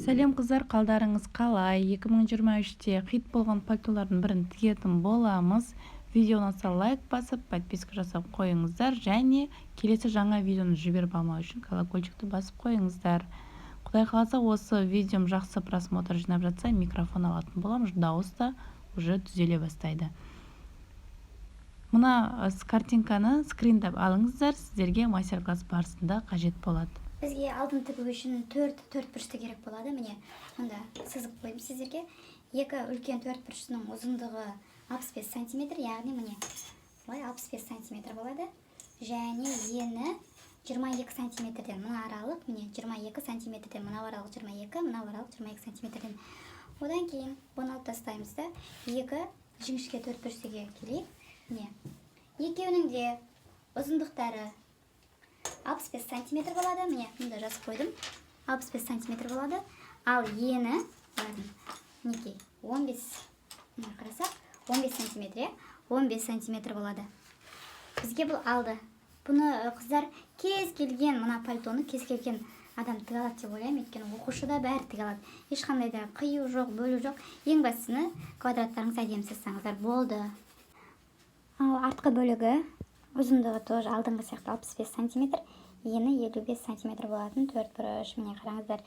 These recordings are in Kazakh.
Сәлем қыздар, қалдарыңыз қалай? 2023-те хит болған пальтолардың бірін тігетін боламыз. Видео ұнаса лайк басып, подписка жасап қойыңыздар және келесі жаңа видеоны жіберіп алмау үшін колокольчикті басып қойыңыздар. Құдай қаласа, осы видеом жақсы просмотр жинап жатса, микрофон алатын боламыз, дауыс та уже түзеле бастайды. Мына картинканы скриндап алыңыздар, сіздерге мастер-класс барысында қажет болады. Бізге алтын тігу үшін төрт бұрышты керек болады. Міне, мұнда сызып қойдым сіздерге. Екі үлкен төрт бұрыштың ұзындығы 65 см, яғни міне былай 65 см болады. Және ені 22 см-ден мына аралық, міне 22 см-ден мына аралық 22, мына аралық 22 см-ден. Одан кейін бұны алып тастаймыз да, екі жіңішке төрт бұрыштыға келейік. Міне, екеуінің де ұзындықтары 65 см болады. Міне, мұнда жазып қойдым. 65 см болады. Ал ені, мінекей, 15 см, 15 см болады. Бізге бұл алды. Бұны қыздар кез келген мына пальтоны кез келген адам тіге алады деп ойлаймын. Өйткені оқушыда бәрі тіге алады. Ешқандай да қию жоқ, бөлу жоқ. Ең бастысы квадраттарыңыз әдемі сызсаңыздар болды. Ал артқы бөлігі ұзындығы тоже алдыңғы сияқты 65 см, ені 55 см болатын төрт бұрыш. Міне қараңыздар,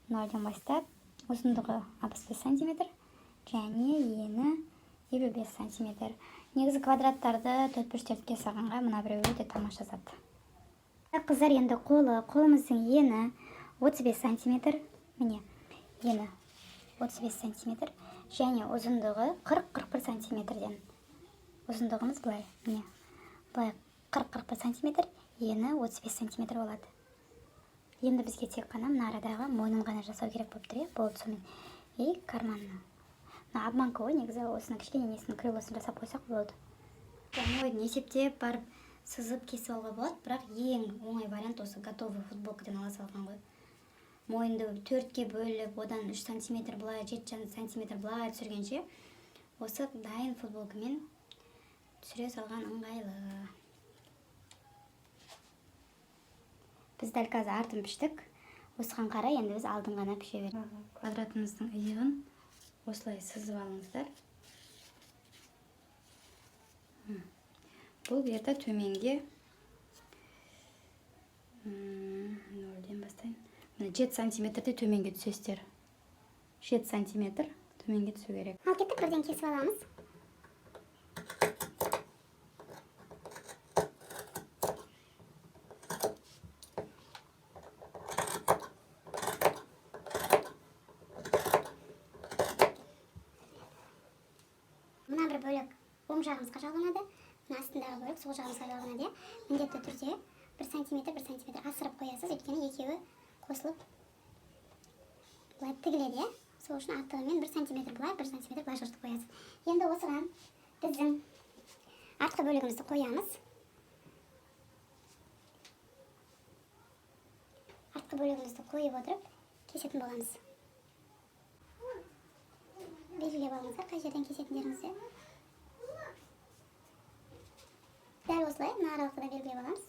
0-ден бастап ұзындығы 65 см және ені 55 см. Негізі квадраттарды төрт бұрыштерге жасағанға мына біреуі өте тамаша зат. Қыздар, енді қолымыздың ені 35 см, міне ені 35 см және ұзындығы 40-41 см-ден. Ұзындығымыз былай, міне былай 40-41 см, ені 35 см болады. Енді бізге тек қана мына арадағы мойнын ғана жасау керек болып тұр, болды сонымен. И карманны. Обманка ғой, негізі осыны кішкене несінің крылосын жасап қойсақ болды. Мойын есептеп барып сызып кесіп алуға болады, бірақ ең оңай вариант осы готовый футболкадан ала салған ғой. Мойынды төртке бөліп, одан 3 см былай, 7 см былай түсіргенше, осы дайын футболкамен түсіре салған ыңғайлы. Біз дәл қазір артын піштік. Осыған қарай енді біз алдын ғана піше береміз. Квадратымыздың иығын осылай сызып алыңыздар. Бұл берді төменге 0-ден бастайын. 7 см-де төменге түсесіздер. 7 см төменге түсу керек. Ал кеттік, бірден кесіп аламыз. Мына бір бөлік оң жағымызға жалғанады, мына астындағы бөлік сол жағымызға жалғанады. Міндетті түрде 1 см асырып қоясыз, өйткені екеуі қосылып былай тігіледі. Сол үшін артығымен 1 см былай, 1 см былай жыртып қоясыз. Енді осыған біздің артқы бөлігімізді қоямыз. Артқы бөлігімізді қойып отырып кесетін боламыз. Белгілеп алыңыздар, қай жерден кесетіндеріңізді. Дәл осылай, мына аралықты да белгілеп аламыз.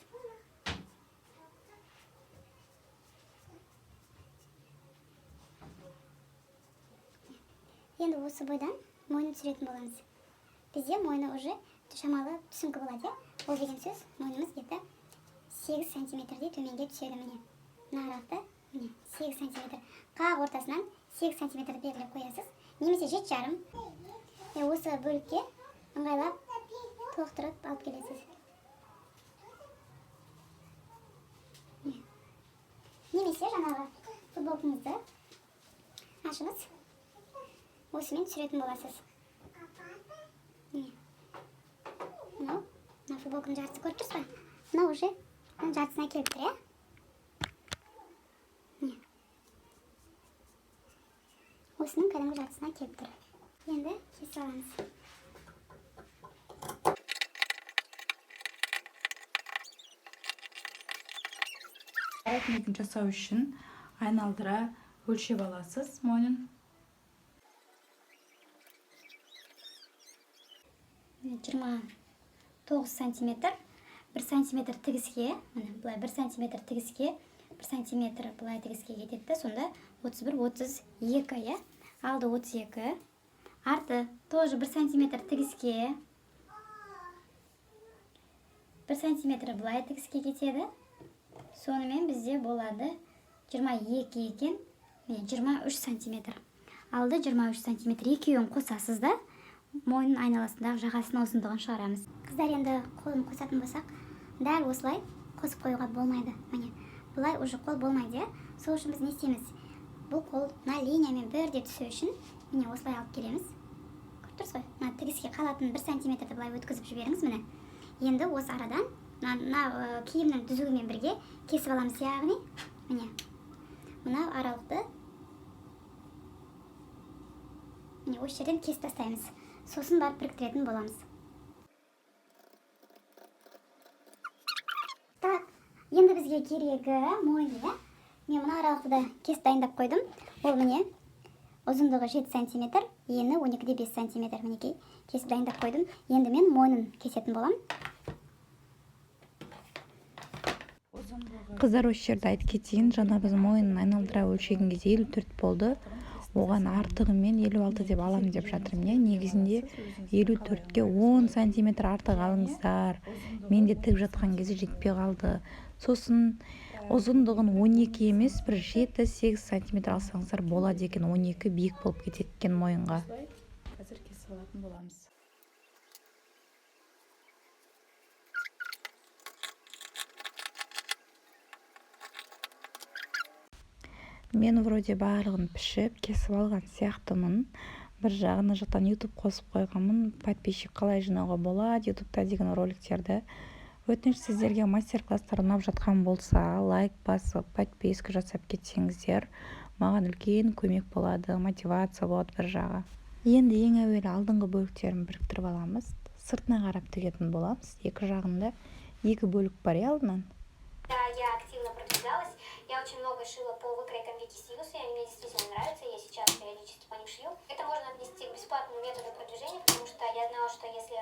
Енді осы бойдан мойны түсіретін боламыз. Бізде мойны уже шамалы түсіңкі болады. Ол деген сөз, мойнымыз где-то 8 см-дей төменге түседі. Міне, мына аралықты, міне 8 см. Қақ ортасынан 8 см белгілеп қоясыз. Немесе 7,5. Осы бөлікке ыңғайлап толықтырып алып келесіз. Немесе жаңағы футболкаңызды ашыңыз, осымен түсіретін боласыз. Мына футболканың жартысы көріп тұрсыз ба? Мына уже жартысына келіп тұр, осының кәдімгі жартысына келіп тұр. Енді кесіп аламыз. Әрекетін жасау үшін айналдыра өлшеп аласыз мойнын. 29 см, 1 см тігіске, бұлай 1 см тігіске 1 сантиметр былай тігіске кетеді да, сонда 31-32, иә? Алды 32, арты тоже 1 сантиметр тігіске, 1 сантиметр былай тігіске кетеді. Сонымен бізде болады 22 екен, 23 сантиметр. Алды 23 сантиметр. Екеуін қосасыз да, мойнын айналасындағы жағасының ұзындығын шығарамыз. Қыздар, енді қолын қосатын болсақ, дәл осылай қосып қоюға болмайды. Міне, бұлай уже қол болмайды. Сол үшін біз не істейміз? Бұл қол мына линиямен бірде түсу үшін міне осылай алып келеміз. Көріп тұрсыз ғой? Мына тігіске қалатын 1 сантиметрді былай өткізіп жіберіңіз, міне. Енді осы арадан мына киімнің түзуімен бірге кесіп аламыз, яғни міне мына аралықты міне осы жерден кесіп тастаймыз. Сосын барып біріктіретін боламыз. Так, енді бізге керегі мойны. Мен мына аралықты да кесіп дайындап қойдым. Ол міне ұзындығы 7 сантиметр, ені 12-де 5 сантиметр. Мінекей кесіп дайындап қойдым. Енді мен мойнын кесетін болам. Қыздар, осы жерде айтып кетейін, жаңа біз мойнын айналдыра өлшеген кезде 54 болды. Оған артығымен 56 деп аламын деп жатырмын. Негізінде 54-ке 10 сантиметр артық алыңыздар. Менде тігіп жатқан кезде жетпей қалды. Сосын ұзындығын 12 емес, бір 7-8 сантиметр алсаңыздар болады екен. 12 биік болып кетеді екен мойынға. Қазір кесіп алатын боламыз. Мен вроде барлығын пішіп, кесіп алған сияқтымын. Бір жағына жақтан YouTube қосып қойғанмын. Подписчик қалай жинауға болады YouTube'та деген роликтерді. Өтініш, сіздерге мастер-класстар ұнап жатқан болса, лайк басып, подписка жасап кетсеңіздер, маған үлкен көмек болады, мотивация болады бір жағы. Енді ең әуелі алдыңғы бөліктерін біріктіріп аламыз. Сыртына қарап тігетін боламыз. Екі жағында екі бөлік бар алдынан. Я активно продвигалась. Я очень много шила по выкройкам Вики Сьюз, и они мне действительно нравятся. Я сейчас периодически по них шью. Это можно отнести к бесплатному методу продвижения, потому что я знала, что если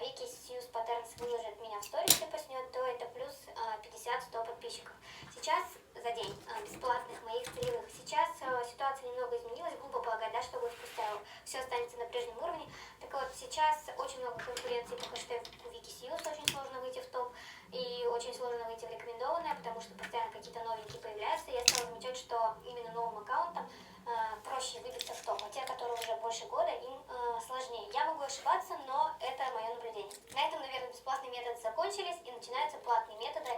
Вики Сьюз Patterns выложит меня в сторис и поснет, то это плюс 50-100 подписчиков. Сейчас за день бесплатных моих целевых. Сейчас ситуация немного изменилась, глупо полагать, да, что будет спустя все останется на прежнем уровне. Так вот, сейчас очень много конкуренции по хэштегу Вики Сьюз, очень сложно выйти в топ. И очень сложно выйти в рекомендованное, потому что постоянно какие-то новенькие появляются. Я стала замечать, что именно новым аккаунтам проще выбиться в топ, а те, которые уже больше года, им сложнее. Я могу ошибаться, но это мое наблюдение. На этом, наверное, бесплатные методы закончились, и начинаются платные методы.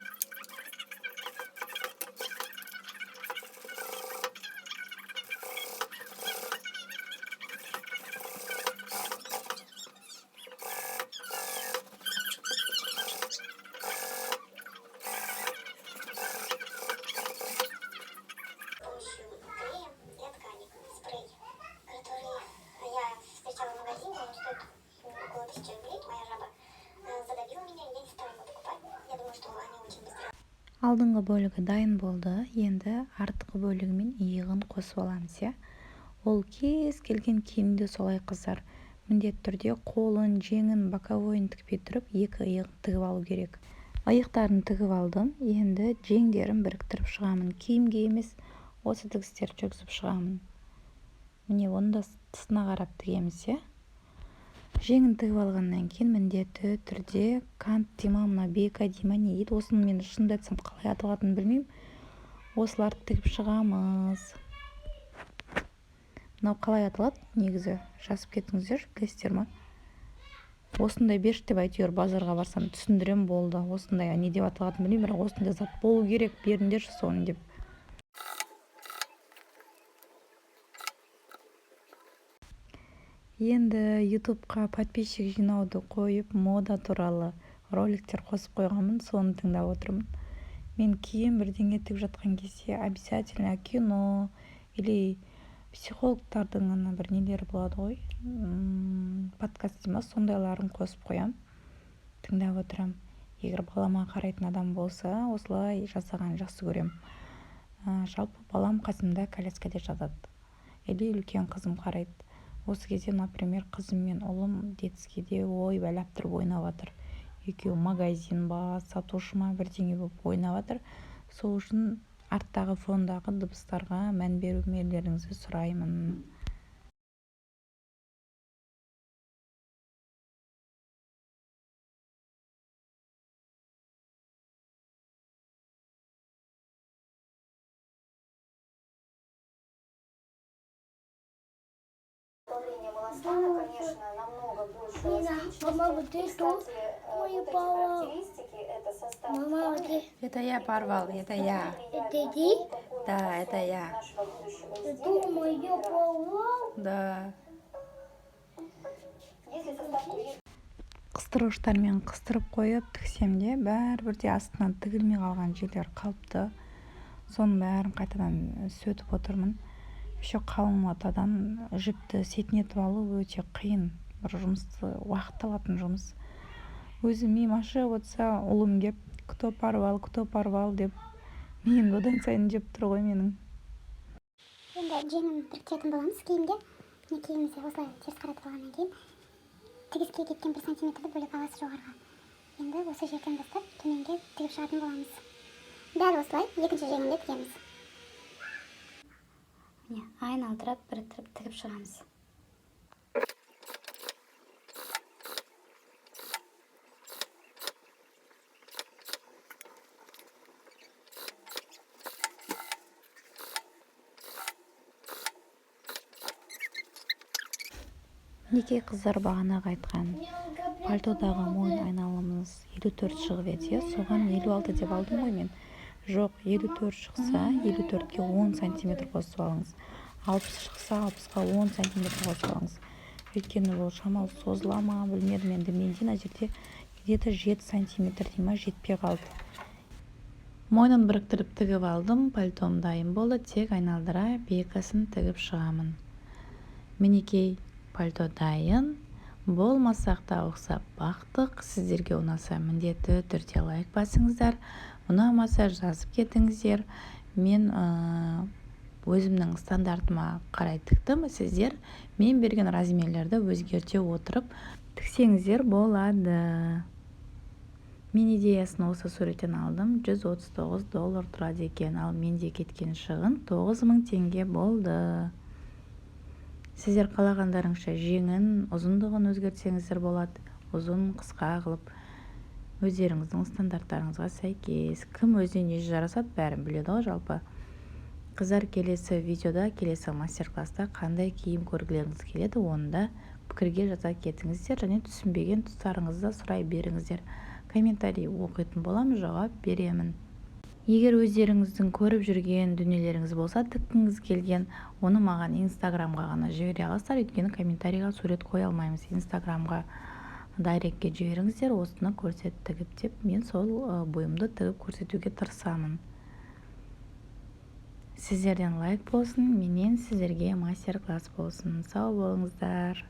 Алдыңғы бөлігі дайын болды. Енді артқы бөлігі мен иығын қосып аламыз, иә. Ол кез келген киімде солай, қыздар. Міндетті түрде қолын, жеңін, боковойын тікпей тұрып, екі иығын тігіп алу керек. Иықтарын тігіп алдым. Енді жеңдерін біріктіріп шығамын. Киімге емес, осы тігістерді жүргізіп шығамын. Міне, оны да тысына қарап тігеміз, иә. Жеңін тігіп алғаннан кейін міндетті түрде кант дейма, мына бека дейма не дейді. Осыны мен шынымды айтсам қалай аталатынын білмеймін. Осыларды тігіп шығамыз. Мынау қалай аталады негізі? Жазып кетіңіздер, білесіздер ма? Осындай берші деп әйтеуір базарға барсам түсіндірем, болды. Осындай не деп аталатынын білмеймін, бірақ осындай зат болу керек, беріңдерші соны деп. Енді YouTube'қа подписчик жинауды қойып, мода туралы роликтер қосып қойғанмын, соны тыңдап отырмын. Мен киім бірдеңе тігіп жатқан кезде обязательно кино или психологтардың бір нелері болады ғой, подкаст дейміз, сондайларын қосып қоям, тыңдап отырам. Егер балама қарайтын адам болса, осылай жасаған жақсы көрем. Жалпы балам қасымда коляскада жатады, или үлкен қызым қарайды. Осы кезде, например, қызым мен ұлым детскийде ойбайлап тұрып ойнап жатыр. Екеуі магазин ба, сатушы ма бірдеңе болып ойнап жатыр. Сол үшін арттағы фондағы дыбыстарға мән берулеріңізді сұраймын. Управление волосами, конечно, намного больше различностей. Кстати, вот эти характеристики, это состав ткани. Это я порвал, это я. Это ты? Да, это я. Нашего будущего Это изделия. моё порвал? Да. Если состав курения Қыстырғыштармен қыстырып қойып тіксем де бәрібір астынан тігілмей қалған жерлер қалыпты. Соның бәрін қайтадан сөтіп отырмын. Еще қалың матадан жіпті сетінетіп алу өте қиын. Бір жұмысты уақыт алатын жұмыс. Өзім миым ашып отырса, ұлым кеп, кто порвал деп миымды одан сайын жеп тұр ғой менің. Енді жеңін біріктіретін боламыз киімге. Міне киімімізді осылай теріс қаратып алғаннан кейін тігіске кеткен 1 сантиметрді бөліп аласыз жоғарыға. Енді осы жерден бастап төменге тігіп шығатын боламыз. Дәл осылай екінші жеңінде тігеміз. Міне айналдырып біріктіріп тігіп шығамыз. Неке қыздар бағанағы айтқан пальтодағы мойын айналымыз 54 шығып еді, соған 56 деп алдым ғой мен. Жоқ, 54 шықса 54-ке 10 сантиметр қосып алыңыз. 60 шықса 60-қа 10 сантиметр қосып алыңыз. Өйткені ол шамалы созыла ма, білмедім енді. Менде мына жерде где-то 7 сантиметр дейма жетпей қалды. Мойнын біріктіріп тігіп алдым, пальтом дайын болды, тек айналдыра бекасын тігіп шығамын. Мінекей пальто дайын. Болмасақ та ұқсап бақтық. Сіздерге ұнаса міндетті түрде лайк басыңыздар. Ұнамаса жазып кетіңіздер. Мен өзімнің стандартыма қарай тіктім. Сіздер мен берген размерлерді өзгерте отырып тіксеңіздер болады. Мен идеясын осы суреттен алдым. $139 тұрады екен, ал менде кеткен шығын 9000 теңге болды. Сіздер қалағандарыңша жеңін, ұзындығын өзгертсеңіздер болады. Ұзын, қысқа қылып, өздеріңіздің стандарттарыңызға сәйкес. Кім өзіне не жарасады, бәрін біледі ғой жалпы. Қыздар, келесі видеода, келесі мастер-класста қандай киім көргілеріңіз келеді, онда пікірге жаза кетіңіздер, және түсінбеген тұстарыңызды сұрай беріңіздер. Комментарий оқитын боламын, жауап беремін. Егер өздеріңіздің көріп жүрген дүниелеріңіз болса, тіккіңіз келген, оны маған инстаграмға ғана жібере аласыздар, өйткені комментарийға сурет қоя алмаймыз. Инстаграмға дайректке жіберіңіздер, осыны көрсет тігіп деп, мен сол бойымды тігіп көрсетуге тырысамын. Сіздерден лайк болсын, менен сіздерге мастер-класс болсын. Сау болыңыздар.